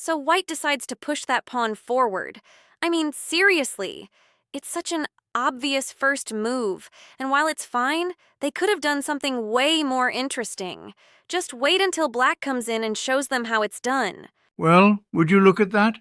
So white decides to push that pawn forward. I mean, seriously. It's such an obvious first move, and while it's fine, they could have done something way more interesting. Just wait until black comes in and shows them how it's done. Well, would you look at that?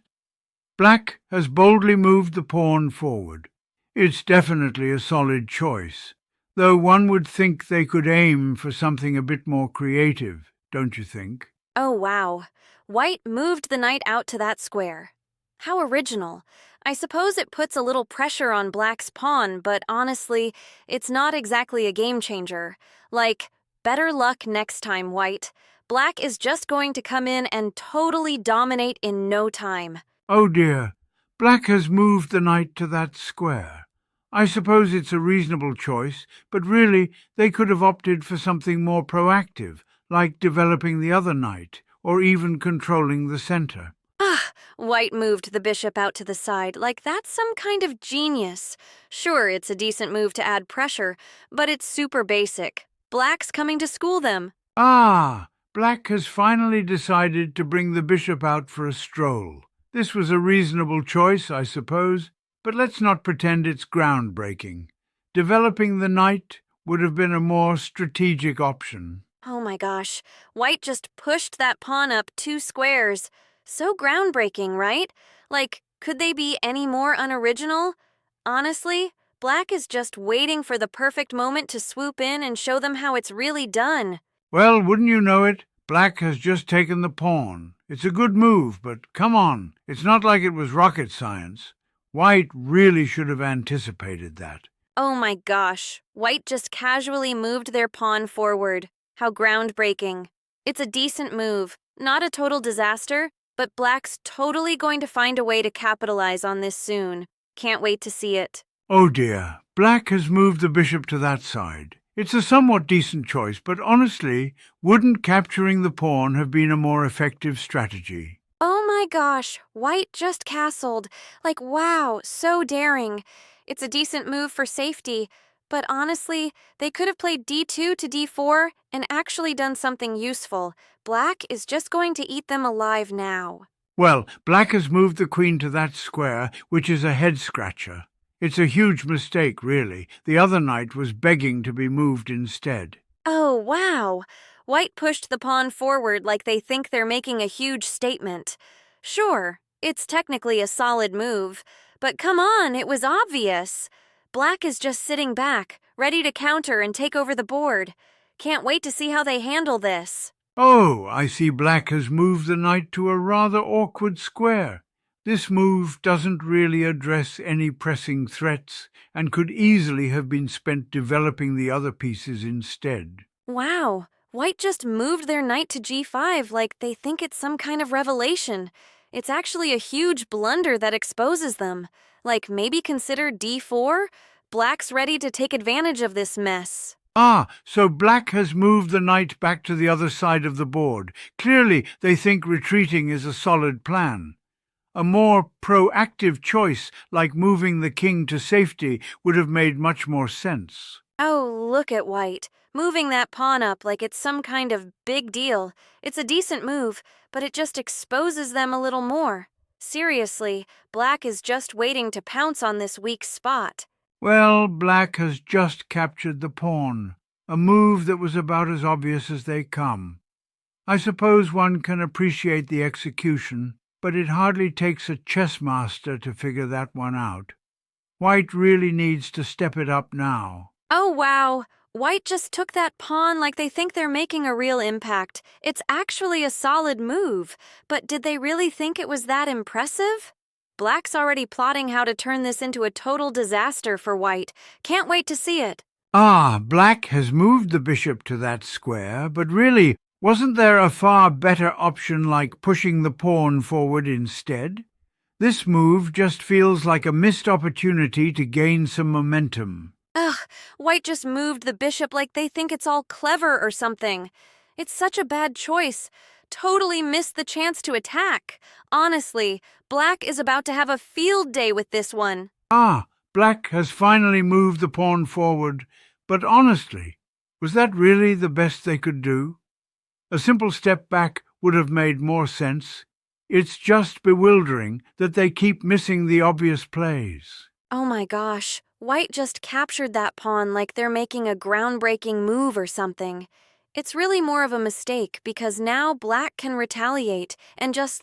Black has boldly moved the pawn forward. It's definitely a solid choice, though one would think they could aim for something a bit more creative, don't you think? Oh, wow. White moved the knight out to that square. How original. I suppose it puts a little pressure on black's pawn, but honestly, it's not exactly a game changer. Like, better luck next time, white. Black is just going to come in and totally dominate in no time. Oh dear, black has moved the knight to that square. I suppose it's a reasonable choice, but really they could have opted for something more proactive, like developing the other knight, or even controlling the center. Ah, white moved the bishop out to the side like that's some kind of genius. Sure, it's a decent move to add pressure, but it's super basic. Black's coming to school them. Ah, black has finally decided to bring the bishop out for a stroll. This was a reasonable choice, I suppose, but let's not pretend it's groundbreaking. Developing the knight would have been a more strategic option. Oh my gosh, white just pushed that pawn up 2 squares. So groundbreaking, right? Like, could they be any more unoriginal? Honestly, black is just waiting for the perfect moment to swoop in and show them how it's really done. Well, wouldn't you know it? Black has just taken the pawn. It's a good move, but come on, it's not like it was rocket science. White really should have anticipated that. Oh my gosh, white just casually moved their pawn forward. How groundbreaking. It's a decent move, not a total disaster, but black's totally going to find a way to capitalize on this soon. Can't wait to see it. Oh dear, black has moved the bishop to that side. It's a somewhat decent choice, but honestly, wouldn't capturing the pawn have been a more effective strategy? Oh my gosh, white just castled. Like, wow, so daring. It's a decent move for safety, but honestly, they could have played d2 to d4 and actually done something useful. Black is just going to eat them alive now. Well, black has moved the queen to that square, which is a head-scratcher. It's a huge mistake, really. The other knight was begging to be moved instead. Oh, wow. White pushed the pawn forward like they think they're making a huge statement. Sure, it's technically a solid move, but come on, it was obvious. Black is just sitting back, ready to counter and take over the board. Can't wait to see how they handle this. Oh, I see black has moved the knight to a rather awkward square. This move doesn't really address any pressing threats and could easily have been spent developing the other pieces instead. Wow, white just moved their knight to g5 like they think it's some kind of revelation. It's actually a huge blunder that exposes them. Like, maybe consider d4? Black's ready to take advantage of this mess. Ah, so black has moved the knight back to the other side of the board. Clearly, they think retreating is a solid plan. A more proactive choice, like moving the king to safety, would have made much more sense. Oh, look at white, moving that pawn up like it's some kind of big deal. It's a decent move, but it just exposes them a little more. Seriously, black is just waiting to pounce on this weak spot. Well, black has just captured the pawn, a move that was about as obvious as they come. I suppose one can appreciate the execution, but it hardly takes a chess master to figure that one out. White really needs to step it up now. Oh, wow. White just took that pawn like they think they're making a real impact. It's actually a solid move, but did they really think it was that impressive? Black's already plotting how to turn this into a total disaster for white. Can't wait to see it. Ah, black has moved the bishop to that square, but really, wasn't there a far better option like pushing the pawn forward instead? This move just feels like a missed opportunity to gain some momentum. Ugh, white just moved the bishop like they think it's all clever or something. It's such a bad choice. Totally missed the chance to attack. Honestly, black is about to have a field day with this one. Ah, black has finally moved the pawn forward, but honestly, was that really the best they could do? A simple step back would have made more sense. It's just bewildering that they keep missing the obvious plays. Oh my gosh, white just captured that pawn like they're making a groundbreaking move or something. It's really more of a mistake because now black can retaliate and just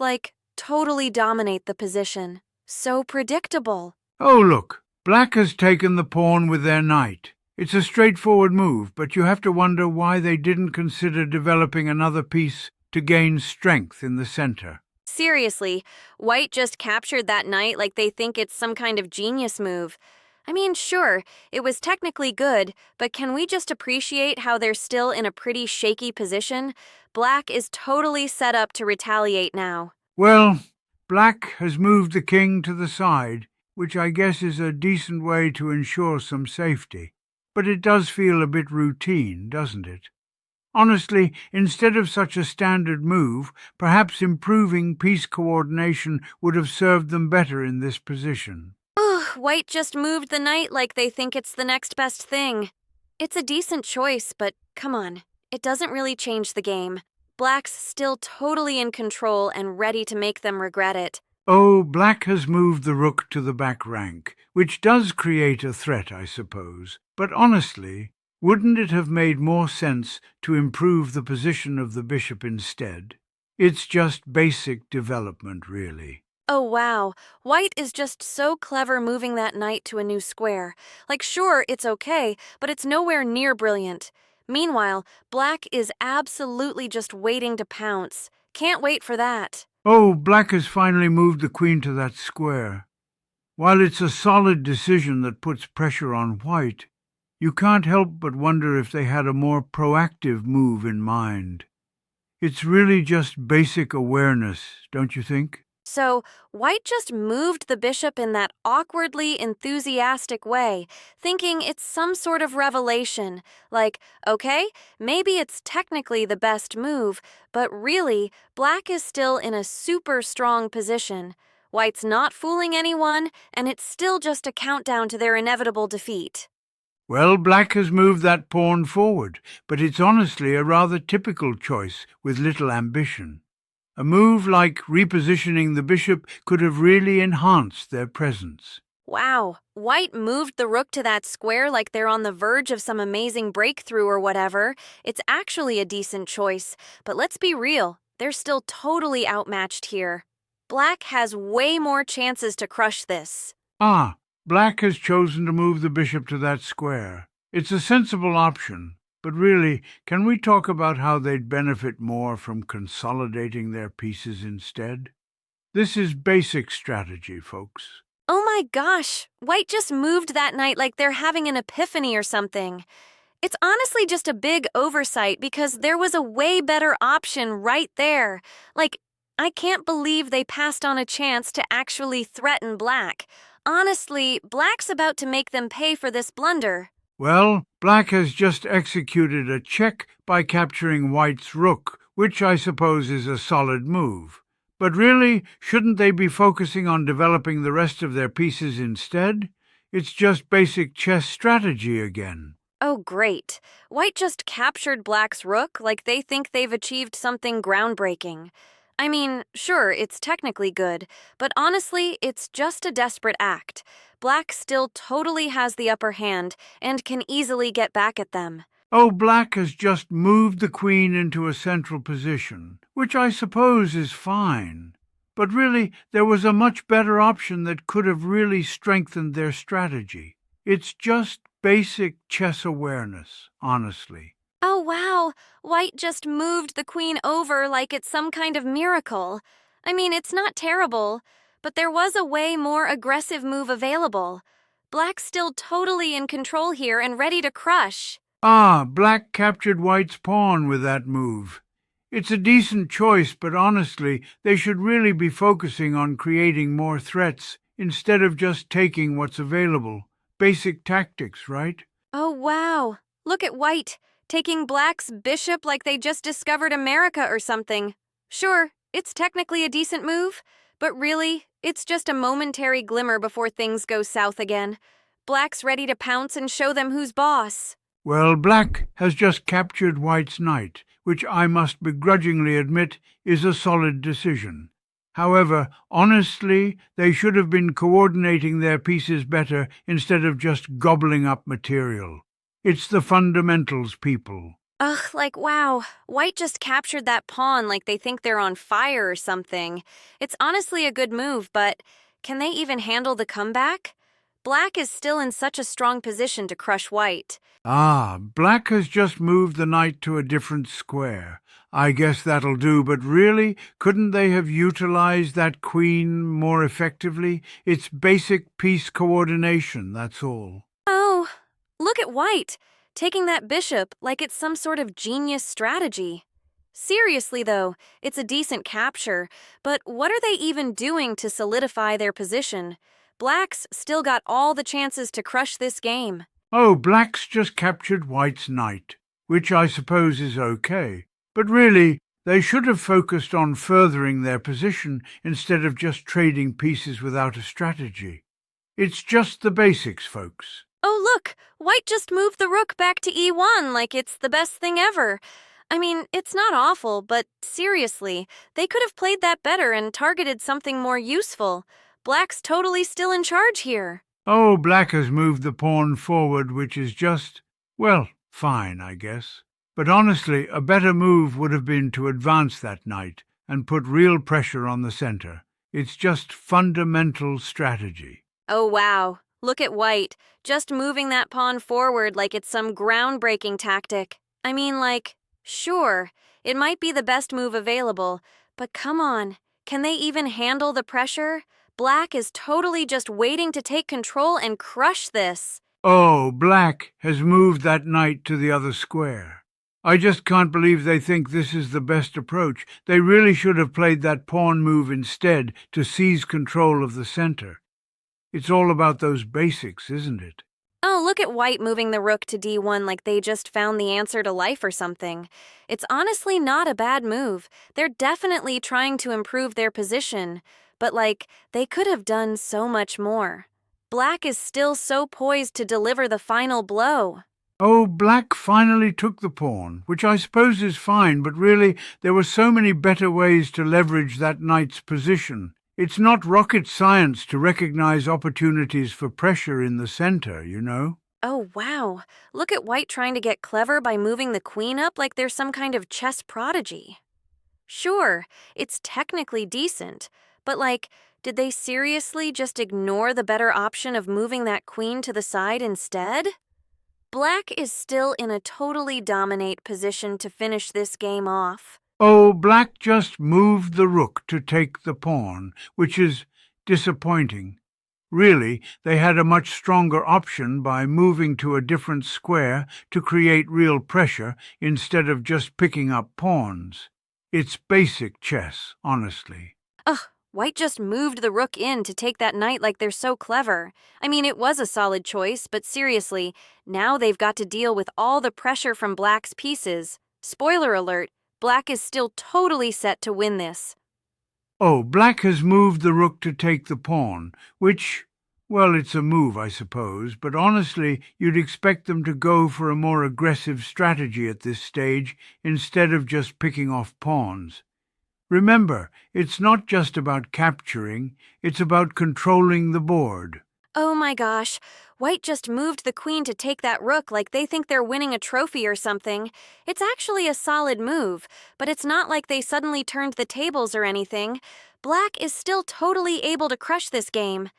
totally dominate the position. So predictable. Oh, look, black has taken the pawn with their knight. It's a straightforward move, but you have to wonder why they didn't consider developing another piece to gain strength in the center. Seriously, white just captured that knight like they think it's some kind of genius move. I mean, sure, it was technically good, but can we just appreciate how they're still in a pretty shaky position? Black is totally set up to retaliate now. Well, black has moved the king to the side, which I guess is a decent way to ensure some safety. But it does feel a bit routine, doesn't it? Honestly, instead of such a standard move, perhaps improving piece coordination would have served them better in this position. Ugh, white just moved the knight like they think it's the next best thing. It's a decent choice, but come on, it doesn't really change the game. Black's still totally in control and ready to make them regret it. Oh, black has moved the rook to the back rank, which does create a threat, I suppose. But honestly, wouldn't it have made more sense to improve the position of the bishop instead? It's just basic development, really. Oh wow, white is just so clever moving that knight to a new square. Sure, it's okay, but it's nowhere near brilliant. Meanwhile, black is absolutely just waiting to pounce. Can't wait for that. Oh, black has finally moved the queen to that square. While it's a solid decision that puts pressure on white, you can't help but wonder if they had a more proactive move in mind. It's really just basic awareness, don't you think? So, white just moved the bishop in that awkwardly enthusiastic way, thinking it's some sort of revelation. Okay, maybe it's technically the best move, but really, black is still in a super strong position. White's not fooling anyone, and it's still just a countdown to their inevitable defeat. Well, black has moved that pawn forward, but it's honestly a rather typical choice with little ambition. A move like repositioning the bishop could have really enhanced their presence. Wow, white moved the rook to that square like they're on the verge of some amazing breakthrough or whatever. It's actually a decent choice, but let's be real, they're still totally outmatched here. Black has way more chances to crush this. Ah, black has chosen to move the bishop to that square. It's a sensible option. But really, can we talk about how they'd benefit more from consolidating their pieces instead? This is basic strategy, folks. Oh my gosh, white just moved that knight like they're having an epiphany or something. It's honestly just a big oversight because there was a way better option right there. I can't believe they passed on a chance to actually threaten black. Honestly, black's about to make them pay for this blunder. Well, black has just executed a check by capturing white's rook, which I suppose is a solid move. But really, shouldn't they be focusing on developing the rest of their pieces instead? It's just basic chess strategy again. Oh, great. White just captured black's rook like they think they've achieved something groundbreaking. I mean, sure, it's technically good, but honestly, it's just a desperate act. Black still totally has the upper hand and can easily get back at them. Oh, black has just moved the queen into a central position, which I suppose is fine. But really, there was a much better option that could have really strengthened their strategy. It's just basic chess awareness, honestly. Oh wow, white just moved the queen over like it's some kind of miracle. I mean, it's not terrible, but there was a way more aggressive move available. Black's still totally in control here and ready to crush. Ah, black captured white's pawn with that move. It's a decent choice, but honestly, they should really be focusing on creating more threats instead of just taking what's available. Basic tactics, right? Oh wow, look at white, taking black's bishop like they just discovered America or something. Sure, it's technically a decent move, but really, it's just a momentary glimmer before things go south again. Black's ready to pounce and show them who's boss. Well, black has just captured white's knight, which I must begrudgingly admit is a solid decision. However, honestly, they should have been coordinating their pieces better instead of just gobbling up material. It's the fundamentals, people. Ugh, like wow, white just captured that pawn like they think they're on fire or something. It's honestly a good move, but can they even handle the comeback? Black is still in such a strong position to crush white. Ah, black has just moved the knight to a different square. I guess that'll do, but really, couldn't they have utilized that queen more effectively? It's basic piece coordination, that's all. Oh, look at white, taking that bishop like it's some sort of genius strategy. Seriously, though, it's a decent capture, but what are they even doing to solidify their position? Black's still got all the chances to crush this game. Oh, black's just captured white's knight, which I suppose is okay. But really, they should have focused on furthering their position instead of just trading pieces without a strategy. It's just the basics, folks. Oh, look! White just moved the rook back to e1 like it's the best thing ever. I mean, it's not awful, but seriously, they could have played that better and targeted something more useful. Black's totally still in charge here. Oh, black has moved the pawn forward, which is just, well, fine, I guess. But honestly, a better move would have been to advance that knight and put real pressure on the center. It's just fundamental strategy. Oh, wow. Look at white, just moving that pawn forward like it's some groundbreaking tactic. I mean, like, sure, it might be the best move available, but come on, can they even handle the pressure? Black is totally just waiting to take control and crush this. Oh, black has moved that knight to the other square. I just can't believe they think this is the best approach. They really should have played that pawn move instead to seize control of the center. It's all about those basics, isn't it? Oh, look at white moving the rook to d1 like they just found the answer to life or something. It's honestly not a bad move. They're definitely trying to improve their position. But, like, they could have done so much more. Black is still so poised to deliver the final blow. Oh, black finally took the pawn, which I suppose is fine, but really there were so many better ways to leverage that knight's position. It's not rocket science to recognize opportunities for pressure in the center, you know? Oh, wow. Look at white trying to get clever by moving the queen up like they're some kind of chess prodigy. Sure, it's technically decent, but like, did they seriously just ignore the better option of moving that queen to the side instead? Black is still in a totally dominate position to finish this game off. Oh, black just moved the rook to take the pawn, which is disappointing. Really, they had a much stronger option by moving to a different square to create real pressure instead of just picking up pawns. It's basic chess, honestly. Ugh, white just moved the rook in to take that knight like they're so clever. I mean, it was a solid choice, but seriously, now they've got to deal with all the pressure from black's pieces. Spoiler alert, black is still totally set to win this. Oh, black has moved the rook to take the pawn, which, well, it's a move, I suppose, but honestly, you'd expect them to go for a more aggressive strategy at this stage instead of just picking off pawns. Remember, it's not just about capturing, it's about controlling the board. Oh my gosh, white just moved the queen to take that rook like they think they're winning a trophy or something. It's actually a solid move, but it's not like they suddenly turned the tables or anything. Black is still totally able to crush this game.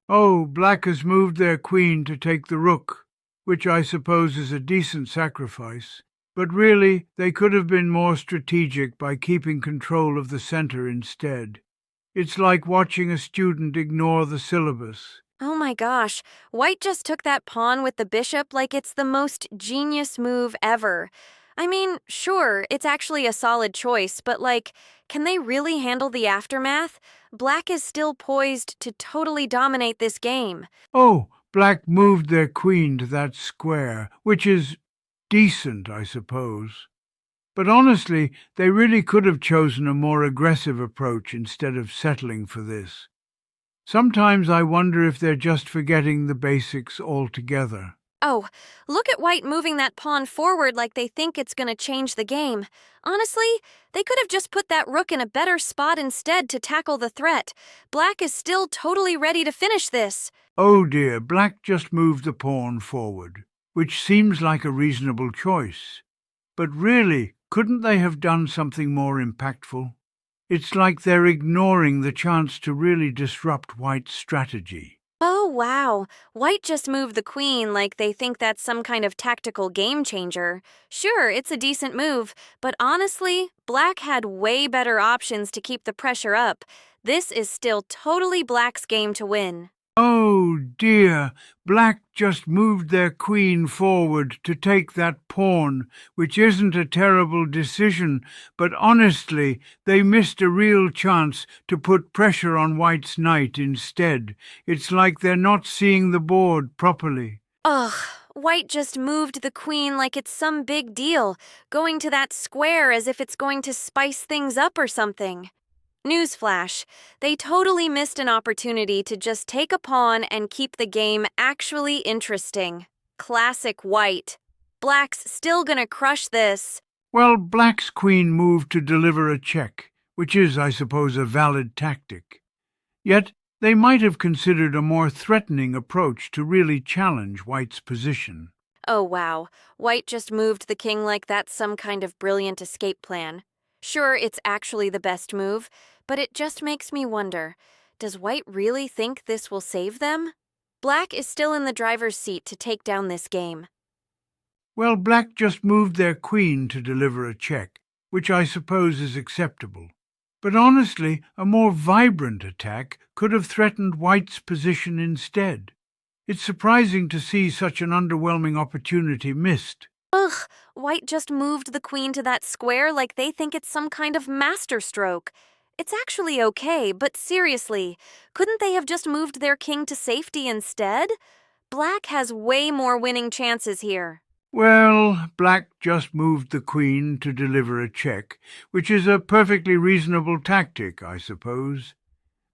Oh, black has moved their queen to take the rook, which I suppose is a decent sacrifice. But really, they could have been more strategic by keeping control of the center instead. It's like watching a student ignore the syllabus. Oh my gosh, white just took that pawn with the bishop like it's the most genius move ever. I mean, sure, it's actually a solid choice, but like, can they really handle the aftermath? Black is still poised to totally dominate this game. Oh, black moved their queen to that square, which is decent, I suppose. But honestly, they really could have chosen a more aggressive approach instead of settling for this. Sometimes I wonder if they're just forgetting the basics altogether. Oh, look at white moving that pawn forward like they think it's gonna change the game. Honestly, they could have just put that rook in a better spot instead to tackle the threat. Black is still totally ready to finish this. Oh dear, black just moved the pawn forward, which seems like a reasonable choice. But really, couldn't they have done something more impactful? It's like they're ignoring the chance to really disrupt white's strategy. Oh, wow. White just moved the queen like they think that's some kind of tactical game changer. Sure, it's a decent move, but honestly, black had way better options to keep the pressure up. This is still totally black's game to win. Oh dear, black just moved their queen forward to take that pawn, which isn't a terrible decision, but honestly, they missed a real chance to put pressure on white's knight instead. It's like they're not seeing the board properly. Ugh, white just moved the queen like it's some big deal, going to that square as if it's going to spice things up or something. Newsflash, they totally missed an opportunity to just take a pawn and keep the game actually interesting. Classic white. Black's still gonna crush this. Well, black's queen moved to deliver a check, which is, I suppose, a valid tactic. Yet they might have considered a more threatening approach to really challenge white's position. Oh wow, white just moved the king like that's some kind of brilliant escape plan. Sure, it's actually the best move, but it just makes me wonder, does white really think this will save them? Black is still in the driver's seat to take down this game. Well, black just moved their queen to deliver a check, which I suppose is acceptable. But honestly, a more vibrant attack could have threatened white's position instead. It's surprising to see such an underwhelming opportunity missed. Ugh, white just moved the queen to that square like they think it's some kind of masterstroke. It's actually okay, but seriously, couldn't they have just moved their king to safety instead? Black has way more winning chances here. Well, black just moved the queen to deliver a check, which is a perfectly reasonable tactic, I suppose.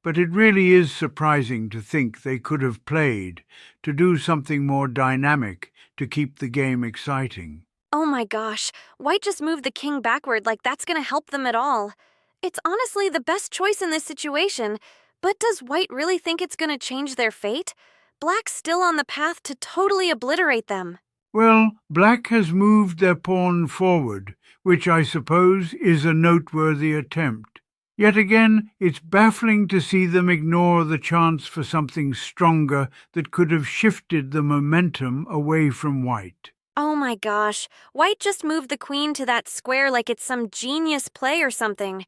But it really is surprising to think they could have played to do something more dynamic to keep the game exciting. Oh my gosh, white just moved the king backward like that's gonna help them at all. It's honestly the best choice in this situation, but does white really think it's gonna change their fate? Black's still on the path to totally obliterate them. Well, black has moved their pawn forward, which I suppose is a noteworthy attempt. Yet again, it's baffling to see them ignore the chance for something stronger that could have shifted the momentum away from white. Oh my gosh, white just moved the queen to that square like it's some genius play or something.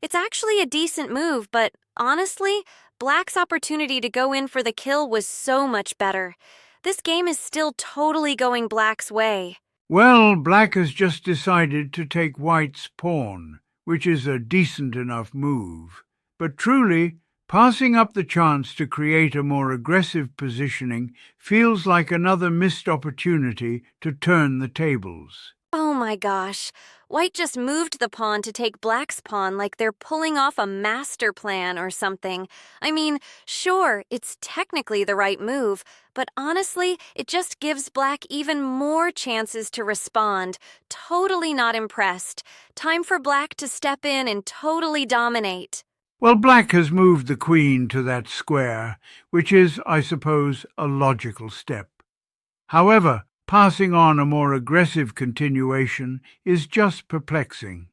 It's actually a decent move, but honestly, black's opportunity to go in for the kill was so much better. This game is still totally going black's way. Well, black has just decided to take white's pawn, which is a decent enough move. But truly, passing up the chance to create a more aggressive positioning feels like another missed opportunity to turn the tables. Oh my gosh, white just moved the pawn to take black's pawn like they're pulling off a master plan or something. I mean, sure, it's technically the right move, but honestly, it just gives black even more chances to respond. Totally not impressed. Time for black to step in and totally dominate. Well, black has moved the queen to that square, which is, I suppose, a logical step. However, passing on a more aggressive continuation is just perplexing.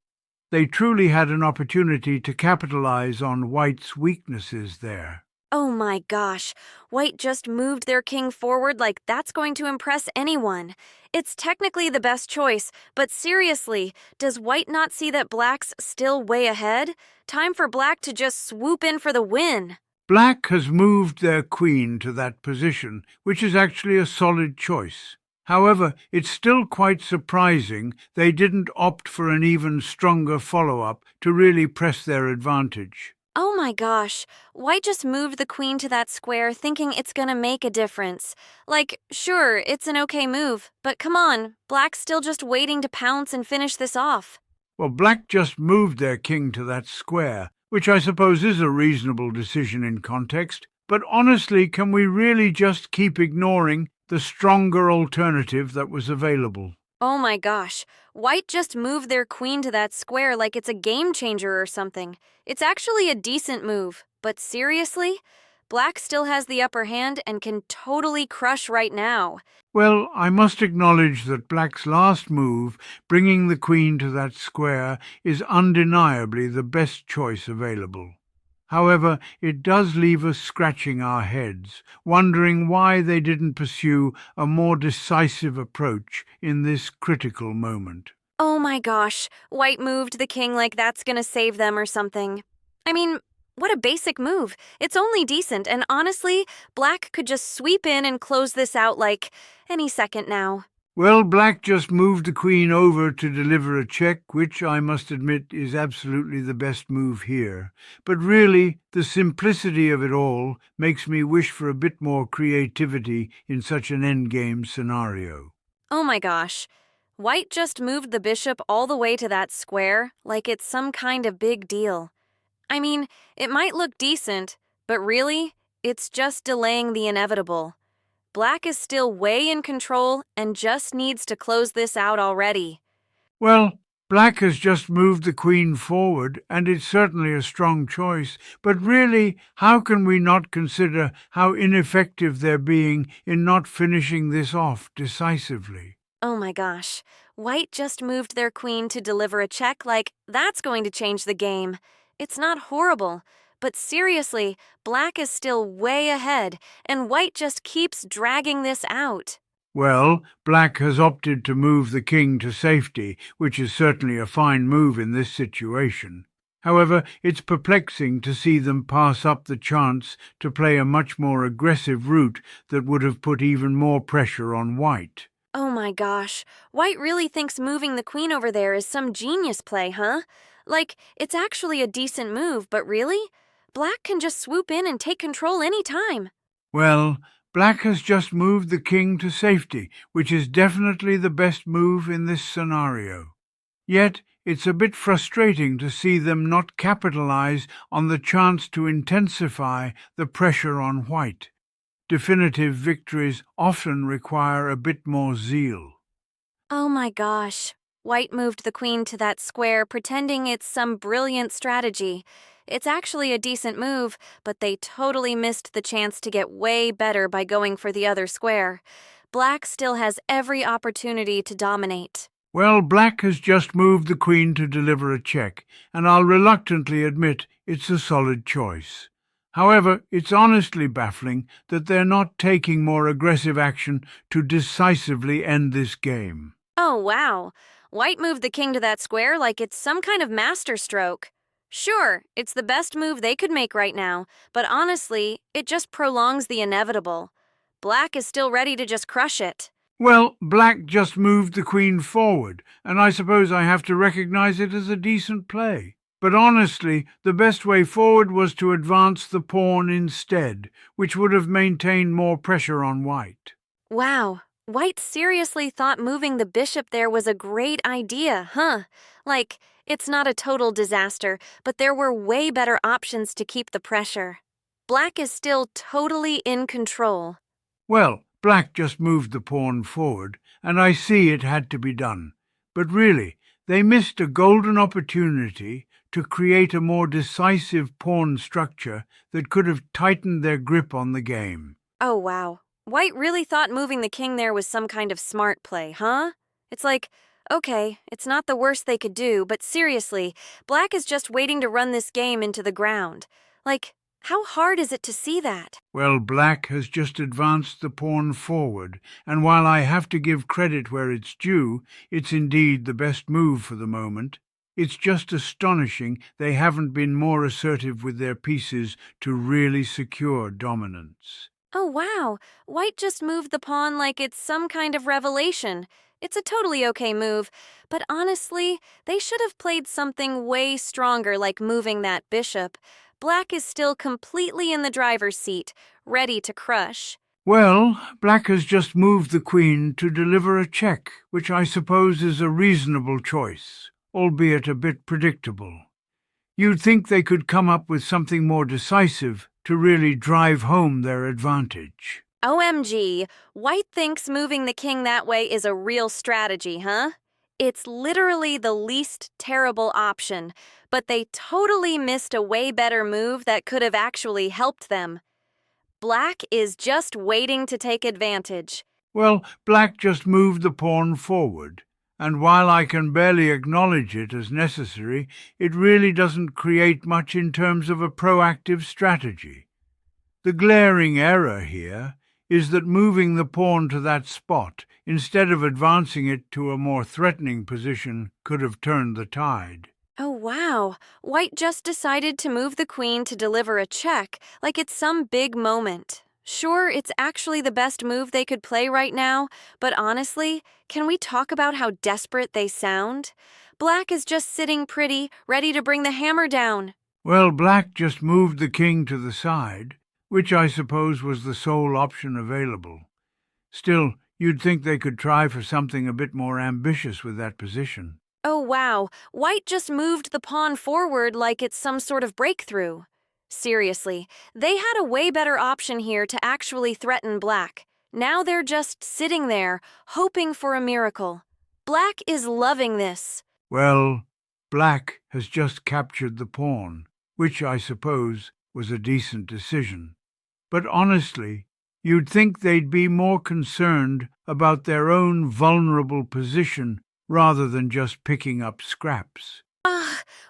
They truly had an opportunity to capitalize on white's weaknesses there. Oh my gosh, white just moved their king forward like that's going to impress anyone. It's technically the best choice, but seriously, does white not see that black's still way ahead? Time for black to just swoop in for the win. Black has moved their queen to that position, which is actually a solid choice. However, it's still quite surprising they didn't opt for an even stronger follow-up to really press their advantage. Oh my gosh, white just moved the queen to that square thinking it's gonna make a difference. Like, sure, it's an okay move, but come on, black's still just waiting to pounce and finish this off. Well, black just moved their king to that square, which I suppose is a reasonable decision in context, but honestly, can we really just keep ignoring the stronger alternative that was available. Oh my gosh, white just moved their queen to that square like it's a game changer or something. It's actually a decent move, but seriously? Black still has the upper hand and can totally crush right now. Well, I must acknowledge that Black's last move, bringing the queen to that square, is undeniably the best choice available. However, it does leave us scratching our heads, wondering why they didn't pursue a more decisive approach in this critical moment. Oh my gosh, white moved the king like that's gonna save them or something. I mean, what a basic move. It's only decent, and honestly, black could just sweep in and close this out like any second now. Well, Black just moved the queen over to deliver a check, which I must admit is absolutely the best move here. But really, the simplicity of it all makes me wish for a bit more creativity in such an endgame scenario. Oh my gosh. White just moved the bishop all the way to that square like it's some kind of big deal. I mean, it might look decent, but really, it's just delaying the inevitable. Black is still way in control and just needs to close this out already. Well, Black has just moved the queen forward, and it's certainly a strong choice, but really, how can we not consider how ineffective they're being in not finishing this off decisively? Oh my gosh. White just moved their queen to deliver a check like that's going to change the game. It's not horrible, but seriously, black is still way ahead, and white just keeps dragging this out. Well, Black has opted to move the king to safety, which is certainly a fine move in this situation. However, it's perplexing to see them pass up the chance to play a much more aggressive route that would have put even more pressure on white. Oh my gosh, white really thinks moving the queen over there is some genius play, huh? Like, it's actually a decent move, but really? Black can just swoop in and take control any time. Well, Black has just moved the king to safety, which is definitely the best move in this scenario. Yet, it's a bit frustrating to see them not capitalize on the chance to intensify the pressure on white. Definitive victories often require a bit more zeal. Oh my gosh. White moved the queen to that square, pretending it's some brilliant strategy. It's actually a decent move, but they totally missed the chance to get way better by going for the other square. Black still has every opportunity to dominate. Well, Black has just moved the queen to deliver a check, and I'll reluctantly admit it's a solid choice. However, it's honestly baffling that they're not taking more aggressive action to decisively end this game. Oh wow. White moved the king to that square like it's some kind of masterstroke. Sure, it's the best move they could make right now, but honestly, it just prolongs the inevitable. Black is still ready to just crush it. Well, Black just moved the queen forward, and I suppose I have to recognize it as a decent play. But honestly, the best way forward was to advance the pawn instead, which would have maintained more pressure on white. Wow, White seriously thought moving the bishop there was a great idea, huh? Like, it's not a total disaster, but there were way better options to keep the pressure. Black is still totally in control. Well, Black just moved the pawn forward, and I see it had to be done. But really, they missed a golden opportunity to create a more decisive pawn structure that could have tightened their grip on the game. Oh wow, White really thought moving the king there was some kind of smart play, huh? It's like, okay, it's not the worst they could do, but seriously, Black is just waiting to run this game into the ground. Like, how hard is it to see that? Well, Black has just advanced the pawn forward, and while I have to give credit where it's due, it's indeed the best move for the moment. It's just astonishing they haven't been more assertive with their pieces to really secure dominance. Oh wow, White just moved the pawn like it's some kind of revelation. It's a totally okay move, but honestly, they should have played something way stronger like moving that bishop. Black is still completely in the driver's seat, ready to crush. Well, Black has just moved the queen to deliver a check, which I suppose is a reasonable choice, albeit a bit predictable. You'd think they could come up with something more decisive to really drive home their advantage. OMG, White thinks moving the king that way is a real strategy, huh? It's literally the least terrible option, but they totally missed a way better move that could have actually helped them. Black is just waiting to take advantage. Well, black just moved the pawn forward, and while I can barely acknowledge it as necessary, it really doesn't create much in terms of a proactive strategy. The glaring error here is that moving the pawn to that spot, instead of advancing it to a more threatening position, could have turned the tide. Oh wow, White just decided to move the queen to deliver a check, like it's some big moment. Sure, it's actually the best move they could play right now, but honestly, can we talk about how desperate they sound? Black is just sitting pretty, ready to bring the hammer down. Well, black just moved the king to the side, which I suppose was the sole option available. Still, you'd think they could try for something a bit more ambitious with that position. Oh wow, White just moved the pawn forward like it's some sort of breakthrough. Seriously, they had a way better option here to actually threaten Black. Now they're just sitting there, hoping for a miracle. Black is loving this. Well, black has just captured the pawn, which I suppose was a decent decision. But honestly, you'd think they'd be more concerned about their own vulnerable position rather than just picking up scraps.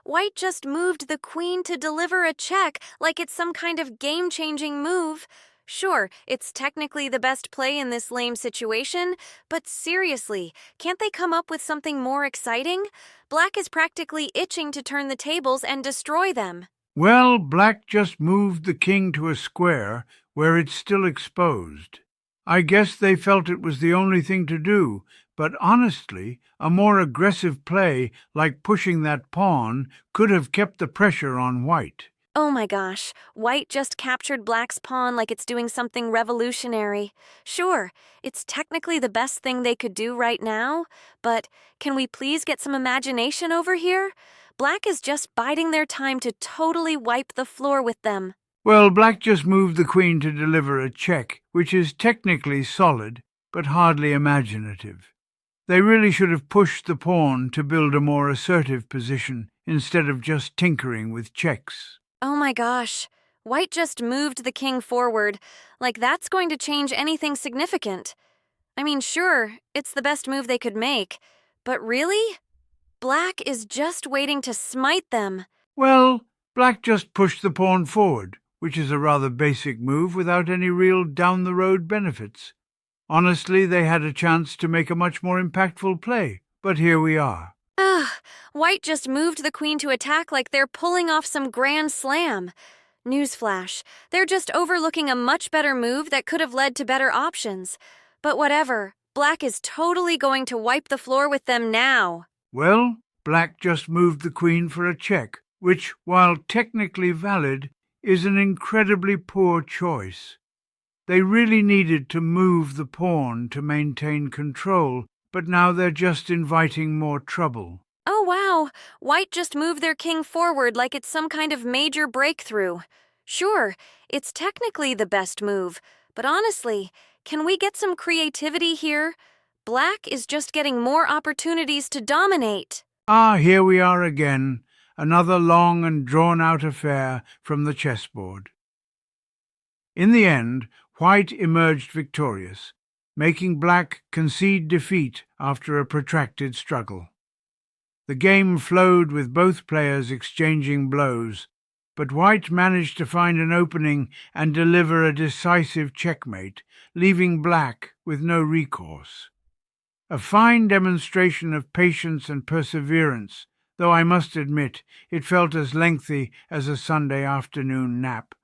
White just moved the queen to deliver a check like it's some kind of game-changing move. Sure, it's technically the best play in this lame situation, but seriously, can't they come up with something more exciting? Black is practically itching to turn the tables and destroy them. Well, black just moved the king to a square where it's still exposed. I guess they felt it was the only thing to do, but honestly, a more aggressive play, like pushing that pawn, could have kept the pressure on white. Oh my gosh, White just captured Black's pawn like it's doing something revolutionary. Sure, it's technically the best thing they could do right now, but can we please get some imagination over here? Black is just biding their time to totally wipe the floor with them. Well, black just moved the queen to deliver a check, which is technically solid, but hardly imaginative. They really should have pushed the pawn to build a more assertive position instead of just tinkering with checks. Oh my gosh, White just moved the king forward, like that's going to change anything significant. I mean, sure, it's the best move they could make, but really? Black is just waiting to smite them. Well, black just pushed the pawn forward, which is a rather basic move without any real down-the-road benefits. Honestly, they had a chance to make a much more impactful play, but here we are. White just moved the queen to attack like they're pulling off some grand slam. Newsflash, they're just overlooking a much better move that could have led to better options. But whatever, Black is totally going to wipe the floor with them now. Well, black just moved the queen for a check, which, while technically valid, is an incredibly poor choice. They really needed to move the pawn to maintain control, but now they're just inviting more trouble. Oh wow, White just moved their king forward like it's some kind of major breakthrough. Sure, it's technically the best move, but honestly, can we get some creativity here? Black is just getting more opportunities to dominate. Here we are again, another long and drawn-out affair from the chessboard. In the end, white emerged victorious, making black concede defeat after a protracted struggle. The game flowed with both players exchanging blows, but white managed to find an opening and deliver a decisive checkmate, leaving black with no recourse. A fine demonstration of patience and perseverance, though I must admit it felt as lengthy as a Sunday afternoon nap.